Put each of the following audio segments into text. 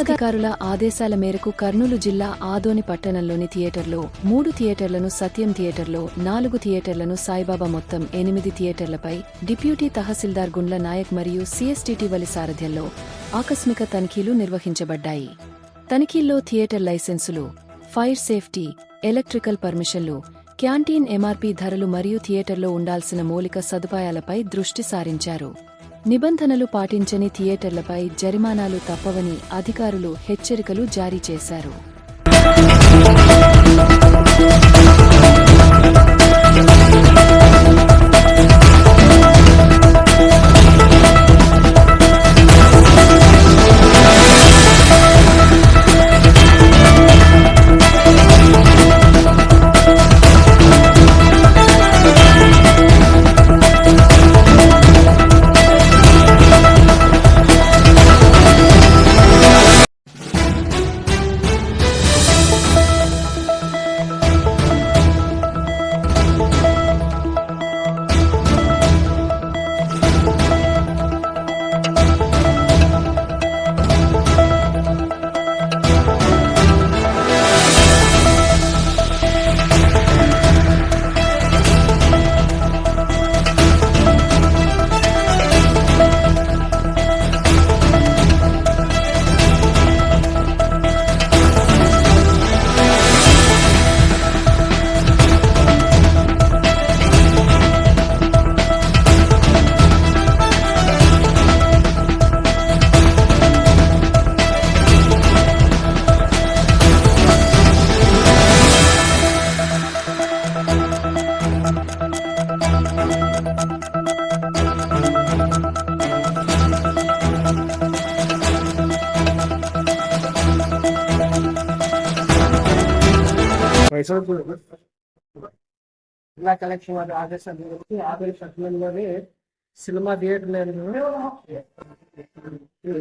ఉన్నతాధికారుల ఆదేశాల మేరకు కర్నూలు జిల్లా ఆదోని పట్టణంలోని థియేటర్లో 3 థియేటర్లను సత్యం థియేటర్లో 4 థియేటర్లను సాయిబాబా మొత్తం 8 థియేటర్లపై డిప్యూటీ తహసీల్దార్ గుండ్ల నాయక్ మరియు సిఎస్టిటివలి సారథ్యంలో ఆకస్మిక తనిఖీలు నిర్వహించబడ్డాయి. తనిఖీల్లో థియేటర్ లైసెన్సులు, ఫైర్ సేఫ్టీ, ఎలక్ట్రికల్ పర్మిషన్లు, క్యాంటీన్ ఎంఆర్పీ ధరలు మరియు థియేటర్లో ఉండాల్సిన మౌలిక సదుపాయాలపై దృష్టి సారించారు. నిబంధనలు పాటించని థియేటర్లపై జరిమానాలు తప్పవని అధికారులు హెచ్చరికలు జారీ చేశారు. జిల్లా కలెక్షన్ వారి ఆదేశాలలోనే cinema theatre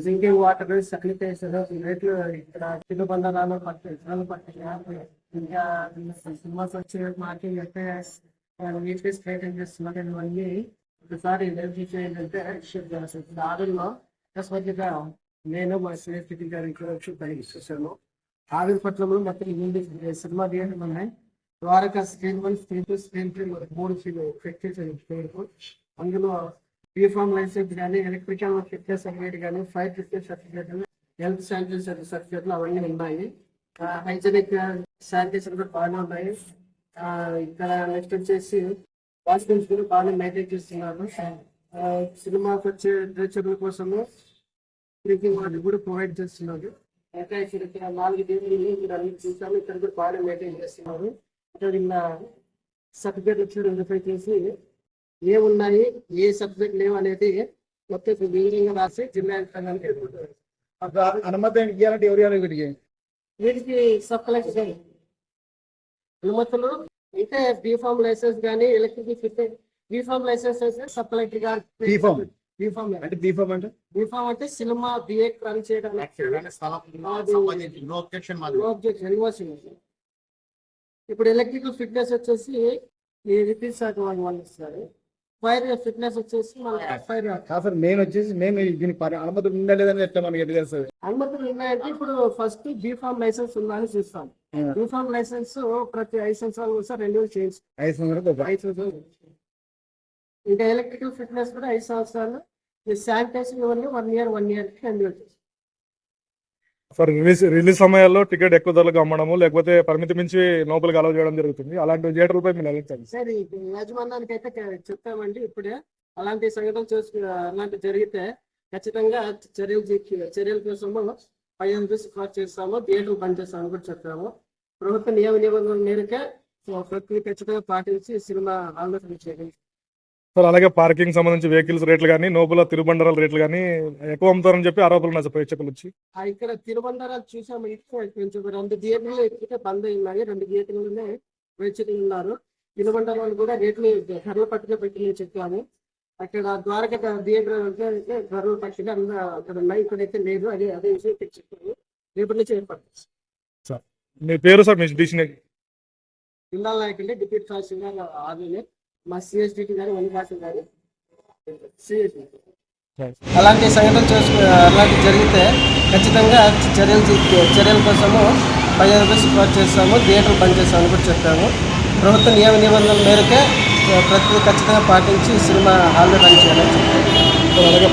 drinking water sanitiser రేట్లు ఇక్కడ తిరుబంధనాలు పట్టిన ఇంకా సినిమాస్ వచ్చే మార్కింగ్ వీక్లీస్ మెయింటైన్ చేస్తున్నారు. ఇవన్నీ ఒకసారి ఏంటంటే ఆరులో అకస్మాత్తుగా నేను మా సిఎస్టీ గారు ఇక్కడ వచ్చి కలిగిస్తాను. ఆవిరిపట్నంలో మొత్తం సినిమా థియేటర్ ఉన్నాయి. Dwaraka screen 1, screen 2, screen 3 3 fit చేశారు. అందులో యూనిఫామ్ లైసెన్స్ కానీ, ఎలక్ట్రికల్ ఫిట్నెస్ సర్టిఫికేట్ కానీ, fire fitness certificate, health sanitiser సర్టిఫికేట్లు అవన్నీ ఉన్నాయి. హైజెనిక్ శానిటైజర్ కూడా బాగానే ఉన్నాయి. ఇక్కడ నెక్స్ట్ వచ్చేసి వాష్రూమ్స్ కూడా బాగానే మెయింటైన్ చేస్తున్నారు. సినిమాకి వచ్చే టీచర్ల కోసము డ్రింకింగ్ వాటర్ కూడా ప్రొవైడ్ చేస్తున్నారు. ఇంకా ఇక్కడ 4 థియేటర్లు మీరు అన్ని చూసాము. ఇక్కడ కూడా బాగానే మెయింటైన్ చేస్తున్నారు. ఇక్కడ సర్టిఫికేట్ వచ్చి వెరిఫై చేసి ఏమున్నాయి, ఏ సబ్జెక్ట్ లేవు అనేది మొత్తం వివరంగా రాసి జిల్లా యంత్రాంగానికి అనుమతి ఇవ్వాలంటే ఎవరు వీటికి సబ్ కలెక్టర్ అనుమతులు అయితే బీఫామ్ లైసెన్స్ కానీ, electrical fit B form licence sub collector గారు. బీఫామ్ అంటే సినిమా థియేటర్ రన్ చేయడానికి ఇప్పుడు ఎలక్ట్రికల్ ఫిట్నెస్ వచ్చేసి ఈ రిపీట్ శాఖ వాళ్ళు ఇస్తారు. ఫైర్ ఫిట్నెస్ వచ్చేసి మేము దీనికి అనుమతులు ఉండలేదని ఎట్లా మనకి ఎట్లా తెలుస్తుంది? అనుమతులు ఉన్నాయంటే ఇప్పుడు ఫస్ట్ బీఫామ్ లైసెన్స్ ఉందని చూస్తాం. బీఫామ్ లైసెన్స్ ప్రతి 5 సంవత్సరాలు కూడా రెన్యూల్ చేయించు. 5 సంవత్సరాలు. ఇంకా ఎలక్ట్రికల్ ఫిట్నెస్ కూడా 5 సంవత్సరాలు. శానిటైజర్ ఇవన్నీ 1 year రెన్యూల్ చేస్తాం. సార్ రిలీజ్ సమయాల్లో టికెట్ ఎక్కువ ధరలకు అమ్మడము లేకపోతే పరిమితి మించి లోపలికి అలౌ చేయడం జరుగుతుంది. అలాంటి థియేటర్లపై మీరు వెళ్ళండి సరే. యాజమాన్యానికి అయితే చెప్తామండి. ఇప్పుడే అలాంటి సంఘటనలు అలాంటి జరిగితే ఖచ్చితంగా చర్యల కోసము 5 సిఫార్సు చేస్తాము. థియేటర్లు బంద్ చేస్తామని కూడా చెప్తాము. ప్రభుత్వ నియమ నిబంధనల మేరకే ప్రతి ఖచ్చితంగా పాటించి సినిమా ఆలోచన చేయాలి. సార్ అలాగే పార్కింగ్ సంబంధించి వెహికల్స్ రేట్లు కానీ, లోపల తిరుబండరాల రేట్లు కానీ ఎక్కువ అమ్ముతారని చెప్పి ఆరోపణలు ఉన్నాయి ప్రేక్షకులు వచ్చి. ఇక్కడ తిరుబండరాలు చూసాము. కొంచెం 2 థియేటర్లు ఎక్కితే బంద్ ఉన్నాయి. 2 థియేటర్లనే ప్రేక్షకులు ఉన్నారు. తిరుబండరాలు కూడా రేట్లు ధరలు పట్టుగా పెట్టి చెప్పాము. అక్కడ ద్వారకా థియేటర్ అంటే ధరలు పట్టుగా అక్కడ ఉన్నాయి. ఇక్కడైతే లేదు. అదే విషయం చెప్పాము. రేపటి నుంచి ఏర్పాటు చేస్తాం. సార్ మీ పేరు సార్? మీ జిల్లా నాయక్ అంటే డిప్యూటీ తహసీల్దార్ ఆదోని, మా సిఎస్డిటి గారు, వనివాసం గారు, సిఎస్డి. అలాంటి సంఘటనలు అలాంటి జరిగితే ఖచ్చితంగా చర్యల కోసము 15 రూపాయలు సిఫార్సు చేస్తాము, థియేటర్లు బంద్ చేస్తామని కూడా చెప్పాము. ప్రభుత్వ నియమ నిబంధనల మేరకే ఖచ్చితంగా పాటించి సినిమా హాల్లో రన్ చేయాలని చెప్పాము. అలాగే